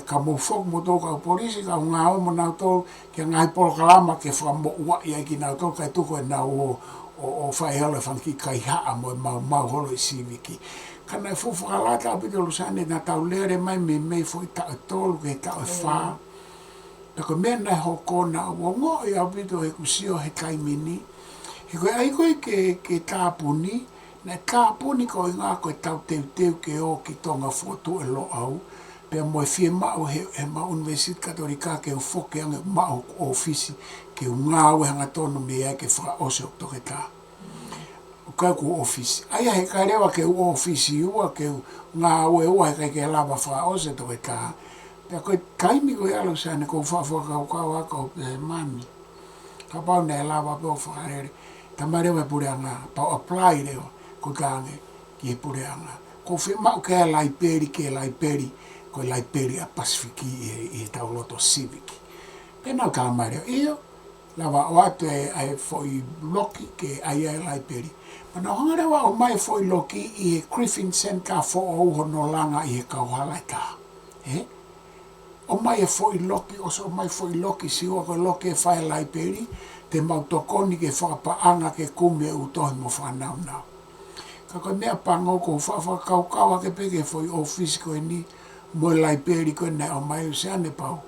ka mufok mo tolu ka polisi, ka unga aue mo nau tolu, ke ngai Polokalama ke whamo ua ia ki nau tolu, kai tuko e nau o whaeole whanki kai haa mo e mau holo i siviki. Kana e fuwhakalata apito Luseane na tau lere mai me fo i tau tolu ke tau e whaa. Nako mea nai hoko na wongo i apito he kusio he kaimini. He koe ai koe ke tāpuni, na tāpuni ko i ngā koe tau teu ke o ki tonga fotu e Lo'au. Pea mo e fie mao he ma Universit Katolika ke u foke ange mao ofisi ke u ngā ue hanga tonu mea ke whaka ose o toke tā. Kai ku ofisi. Aia he kai rewa ke u ofisi ua ke u ngā ue ua he kai ke lava whaka ose toke tā. Pea koe kaimi koe alo sane ko whawhaka kau aka o pe mami. Ka pau nei lava pe o whakarere. Tama rewa e pureanga, pau apply rewa ko tānge ki e pureanga. Ko whi mau ke lai peri, ko lai peri a Pasifiki i tau loto Civic. Pena ka mai reo, iyo, lava o atu e foi loki ke ai lai peri. Mana honga rewa o mai foi loki i he Griffin Center fo o hono langa i he kauhala tā. O mai e foi loki, o so mai foi loki, siwa ko loki e whae lai peri, te mau tokoni ke whakapaanga ke kume e utohi mo whanau nau. Ka koe mea pango ko whawhakau ke peke foi ofisi koe ni, mo lai peri koe nei o mai Luseane pau.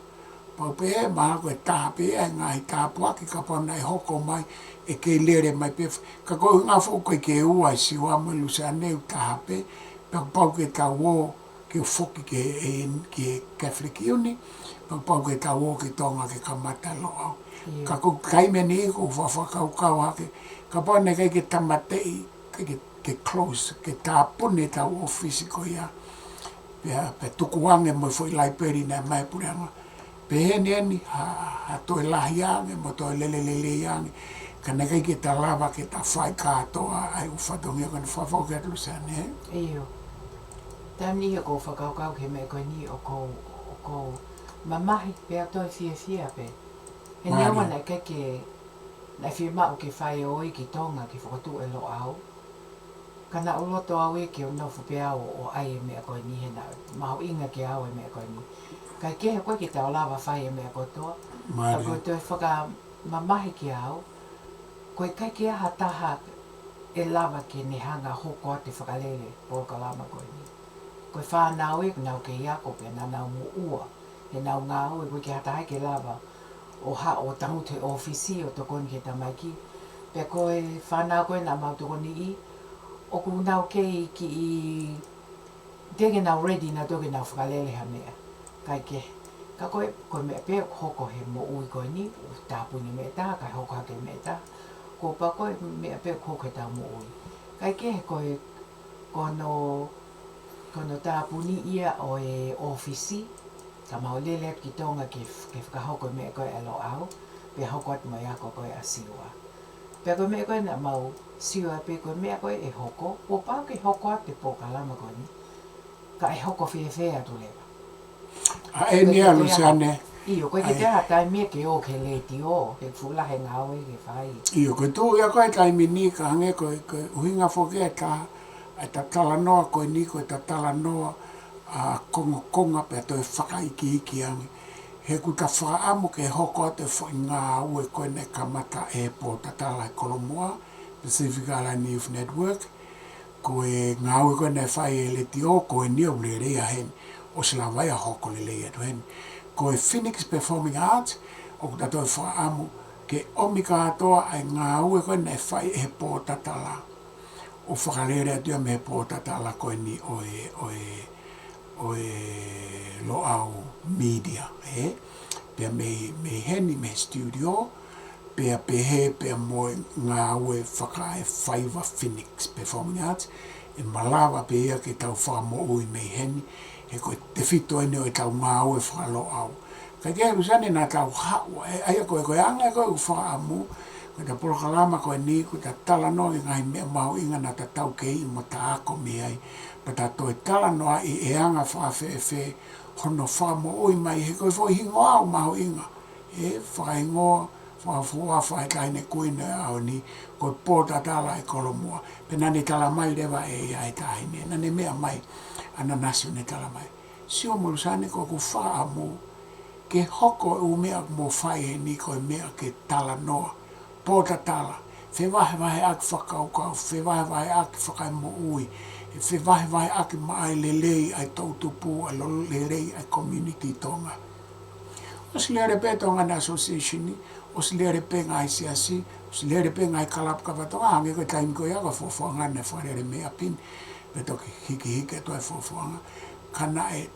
Pau pe e maha koe taha pe e ngāhi tāpuaki ka pau nei hoko mai e kei lere mai pe. Ka koe ngā fo koe ke ua i siwa mo Luseane u taha pe, pau ke tau o ke foki ke Catholic Uni, pau ke tau o ke tonga ke kamata Lo'au. Ka koe kaime ni ko whawhakau hake, ka pau nei kei ke tamatei, ke close, ke tāpune tau ofisi ko ia. Pe tukuange mo foi lai peri na mai pureanga. Pe heni ha toi lahi ange, mo toi lelelele ange. Ka neka i ke ta lava ke ta whai kātoa ai uwhatongia kona whawhauke atu Luseane. Iyo. Tamni he ko whakaukau ke me koe ni o ko mamahi pea toi fia pe. He nea wana ke na fia mao ke whai oi ki tonga ki fokotu'u e Lo'au. Kana uloto au e ke o nofu pe au o ai e mea koe ni he na maho inga ke au e mea koe ni. Kai ke he koe ki tau lava whai e mea kotoa. Ka koe toi whaka mamahi ki au. Koe kai ke aha taha e lava ke ne hanga hoko te whakalele Polokalama koe ni. Koe whanau e nau ke iako pe na nau mu ua. He nau ngā ue koe ke hata hai ke lava o ha o tangu te ofisi o tokoni ke tamaiki. Pe koe whanau koe na mau tokoni i. O ku nau kei ki i tege nau ready na toke nau whakalele ha mea. Kai ke. Ka koe mea pe hoko he mo ui koe ni. Tāpuni mea tā, kai hoko hake mea tā. Ko pa koe mea pe hoko he tā mo ui. Kai ke he koe kono tāpuni ia o e ofisi. Ka mau lele ki tonga ke whakahoko mea koe e Lo'au. Pe hoko atu mai ako koe a siwa. Pe koe mea koe na mau siwa pe koe mea koe e hoko. O pao ke hoko ate Polokalama koe ni. Ka e hoko whewhea atu lewa. A e nia Luseane. Iyo, koe ke te aha tai mea ke o ke leiti o. Ke fulahe ngā oe ke whai. Iyo, koe tū ia koe taimi ni ka hange koe uhinga whoke e taha. E ta tala noa koe ni koe ta tala noa a konga pe toi whakaiki ange. He ku ta whaamu ke hoko ate whai ngā ue koe ne kamata e Potatala e Kolomu'a, Pacific Island Youth Network. Koe ngā ue koe ne whai e leti o koe ni au le rea hen. O sila vai a hoko le lea tu hen. Koe Phoenix Performing Arts, o ku ta toi whaamu ke omika atoa ai ngā ue koe ne whai e Potatala. o whakalere atua me Potatala koe ni o Lo'au Media, pia me heni me studio, pia pehe pia moe ngā ue whakae Whaiva Phoenix Performing Arts, e malawa pe ia ke tau whamo ui me heni, he koe te whito ene o e tau ngā ue whakalo'au. Kai kia Luseane nā tau hawa, aia koe anga koe u whaamu, koe ta Polokalama koe ni, koe ta tala no i ngai mea mahu inga nā ta tau kei mo ta ako me ai, pa ta toi tala noa i e anga whaafefe, hono whamo ui mai, he koe fo hingo au mahu inga, whaingoa, whaafua whaekaine kuine au ni, koe Potatala e Kolomu'a, pe nane tala mai rewa e ai tahine, nane mea mai, ana nasio ne tala mai. Sio mo Luseane koe ku whaamu, ke hoko u mea mo whai ni koe mea ke tala noa, Potatala, fe wahe aki whakaukau, fe wahe aki whakai mo ui, fe wahe aki mai lelei ai tautupu, ai lelei ai community tonga. O si lere pe tonga na associationi, o si lere pe ngai siasi, o si lere pe ngai kalap ka watonga, hange koe taimi koe aga fofoanga ne wharere mea pin, pe toki hiki toi fofoanga, ka nae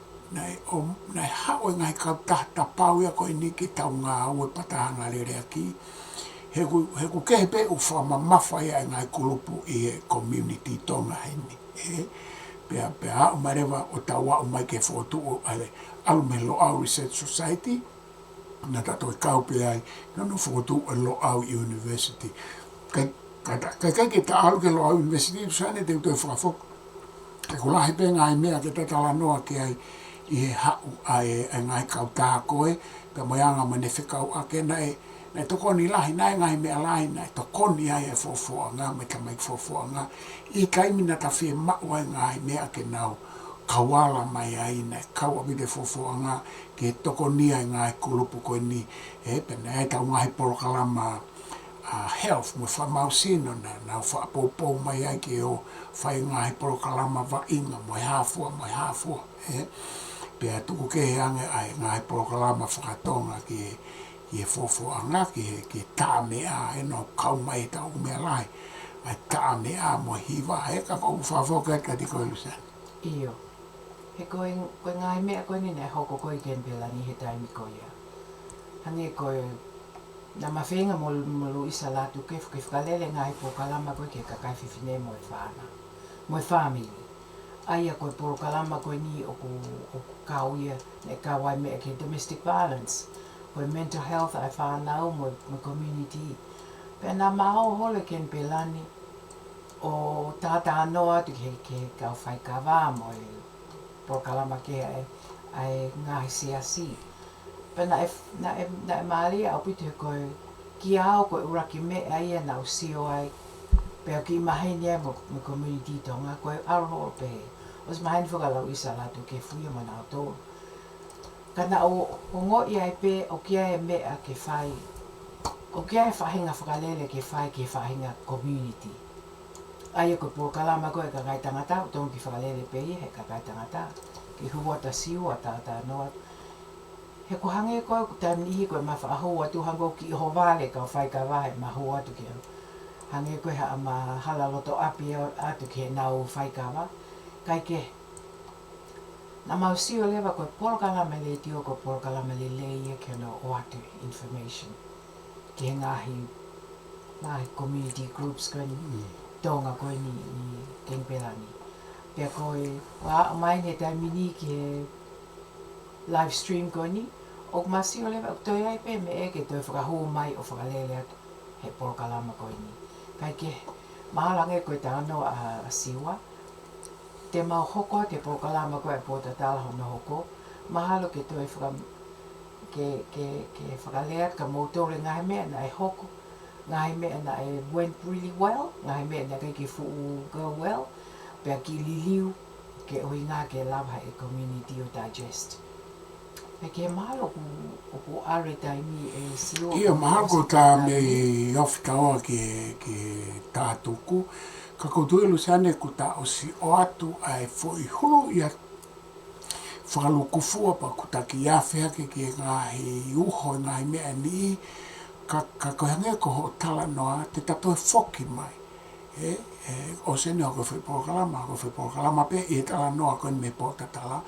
hao ngai Kautaha tapau ia koe ni ki tau ngā ue patahanga lere aki, he ku kehe u whamamafa ia ngai kulupu i e community tonga heni. Pea hao marewa o tau au mai ke fokotu'u ale alu me Lo'au Research Society, na tato e kaupe ai, nanu fokotu'u e Lo'au University. Kai ke ta alu ke Lo'au University, Luseane te utoi whakafok, ke kulahi pe ngai mea ke tatala noa ke ai i he hau ai ngai Kautaha koe, pe moianga ma ne fekau'aki na tokoni lahi, nai ngai mea lahi, na tokoni ai e fofoanga, me ka mai fofoanga, i kaimi na ta whie mau ai ngai mea ke nau kawala mai ai, na kaua vide fofoanga, ke tokoni ai ngai kulupu koe ni, pe na e tau ngahi Polokalama health, mo whamau sino na whaapopou mai ai ke o whai ngahi Polokalama wa inga, mo hafua, pea tuku kehe ange ai ngahi Polokalama whakatonga ki e fofoanga ki taa mea, no kau mai tau mea lai, ai taa mea mo hiwa, ka kou whafoka ka ti koe Luseane. Iyo. He koe ngai mea koe ni nei hoko koe Kenipela ni he taimi koe ia. Hange koe, na mawhenga mo isa latu ke whakalele ngai Polokalama koe ke kakai whiwhine mo e whana, mo e whamili. Aia koe Polokalama koe ni o kau ia, ne kawai mea ke domestic violence, koe mental health ai whanau mo community. Pea nā mao hole Kenipela ni, o tata noa tu ke kau whai kawa mo e Polokalama ke ai ngāhi siasi. Pea na e maari au pitu he koe ki ao koe uraki mea ia na usio ai, pea ki maheni ai mo community tonga koe aroho pe. Os maheni whakalau isa latu ke fuia mo nao tōru. Kana o ngoi ai pe o kia e mea ke whai, o kia e whahinga whakalele ke whai ke whahinga community. Aia koe Polokalama koe ka kai tangata, o tongi whakalele pe he ka kai tangata, ke hua ta siua ta noa. He ko hange koe ku taimi ihi koe ma whaahua tu hango ki iho vale ka whai ka wahe ma hua atu ke. Hange koe haa ma halaloto api atu ke nau whai ka wa. Kai ke. Na mausio lewa koe Polokalama le tio ko Polokalama le leia ke no o atu information. Ke ngāhi community groups koe ni tonga koe ni Kenipela ni. Pea koe wa mai ne taimi ni ke live stream koe ni. O masio lewa o toi ai pe me e ke toi whakahu mai o whakalele atu he Polokalama koe ni. Kai ke mahalange koe ta ano a siwa. Te mau hoko te Polokalama koe Potatala hono hoko, mahalo ke toi ke whakalea ka motore ngahi mea na e hoko, ngahi mea na e went really well, ngahi mea na ke fu'u go well, pea ki liliu ke ohi ngā ke lawa e community o digest. E ke mahalo ku are taimi e sio. Ia mahako ta me ofitaoa ke tātuku, ka koutua Luseane ku ta osi o atu ai foi hulu ia whakalukufua pa ku ta ki awhea ke ngahi uho ngahi mea ni ka kohange ko ho tala noa te tato e whoki mai. o se ne ko fe Polokalama pe e tala noa ko me Potatala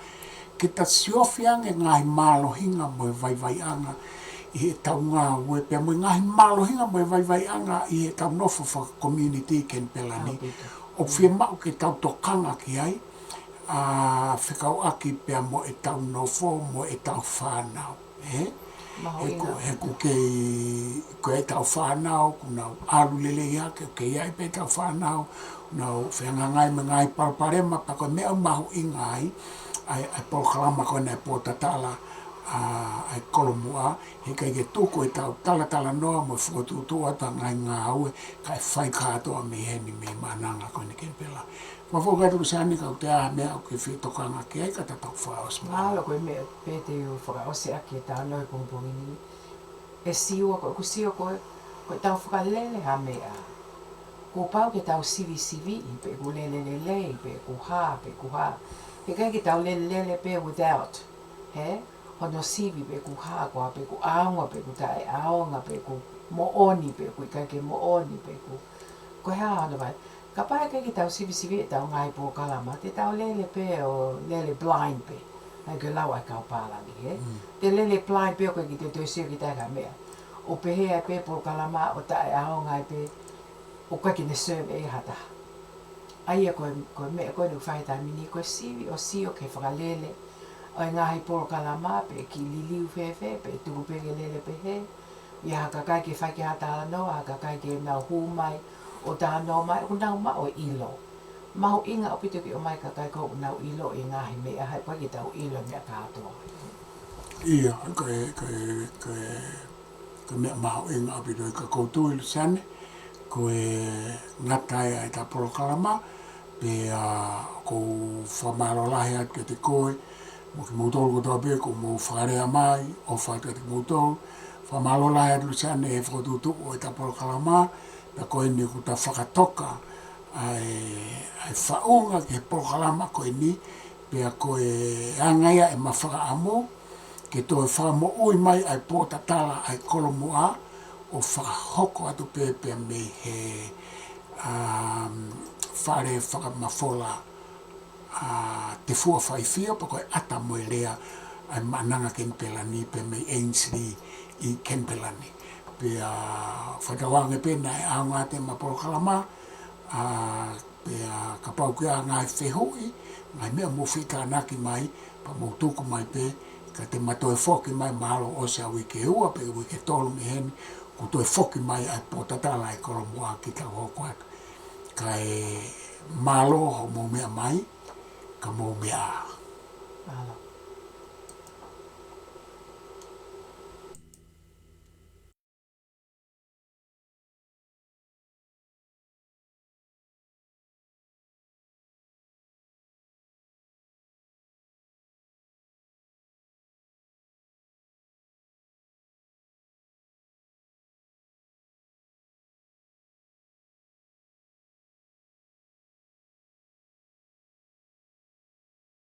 ke ta siofiang e ngai malo hinga mo vai anga i tau ngā ue pe mo ngai malo hinga mo vai anga i tau nofo fa community Kenipela ni o fie mau ke tau tokanga ki ai a fekau'aki pe mo e tau nofo mo e tau whanau he ku ke e tau whanau kuna alu lele ia ke ia pe tau whanau nau whenga ngai me ngai parparema pa ko mea mahu i ngai ai Polokalama ko nei Potatala ai Kolomu'a he kai ke tuku e tau tala noa mo fokotu'u ata ngai ngāue kai whai kātoa me heni me mananga ko ni Kenipela ma fo ka Luseane Kautaha mea o ke whitokanga ki ai ka tatau whaos ma Malo koe mea pete u whakaose ake e tāna i pongpongini e siua koe ku siua koe tau whakalele ha mea ko pau ke tau sivi i pe ku lele pe ku hā pe kai ke tau lele pe without hono sivi pe ku hā koa pe ku aonga pe ku tae aonga pe ku mooni pe ku kai ke mooni pe ku koe hā hana vai ka pae kai ke tau sivi e tau ngai Polokalama te tau lele pe o lele blind pe ai ke lau ai kaupālani te lele blind pe o koe ki te toisio ki tae ka mea o pe hea pe Polokalama o tae aonga pe o koe ki ne serve e hata aia koe mea koe nu whaitai mini koe sivi o sio ke whakalele o ngāhi Polokalama pe ki liliu whewhe pe tuku pege lele pe he ia haka kai ke whai ke hata noa haka kai ke nau hūmai o tā noa mai o nau ma o ilo mahu inga o pito ki o mai ka kai kou nau ilo i ngāhi mea hai koe ki tau ilo mea kātoa ia koe mea mahu inga o pito i ka koutu i Luseane koe ngatai ai ta Polokalama pe ko whamaro lahi at ke te koe mo ki mautolu ko toa pe ko mo whakarea mai o whaka te mautolu whamaro lahi at Luseane e whakotu'u o ta Polokalama pe koe ni ku ta whakatoka ai whaunga ke Polokalama koe ni pe koe angaia e mawhaka amo ke toi whamo ui mai ai Potatala ai Kolomu'a o whakahoko atu pepe me he whare whakamafola te fua whaifia pa koe ata moe rea ai mananga Kenipela ni pe me Ainsley i Kenipela ni pe whakawange pe nai aonga te ma Polokalama pe ka pau kia ngai whehui ngai mea mo whikanaki mai pa mo tuku mai pe ka te matoe whoki mai mahalo o se awi ke ua pe wike tolu me heni ko toi whoki mai ai Potatala ai Kolomu'a ki tau hoko atu kai malo ho mo mea mai ka mo mea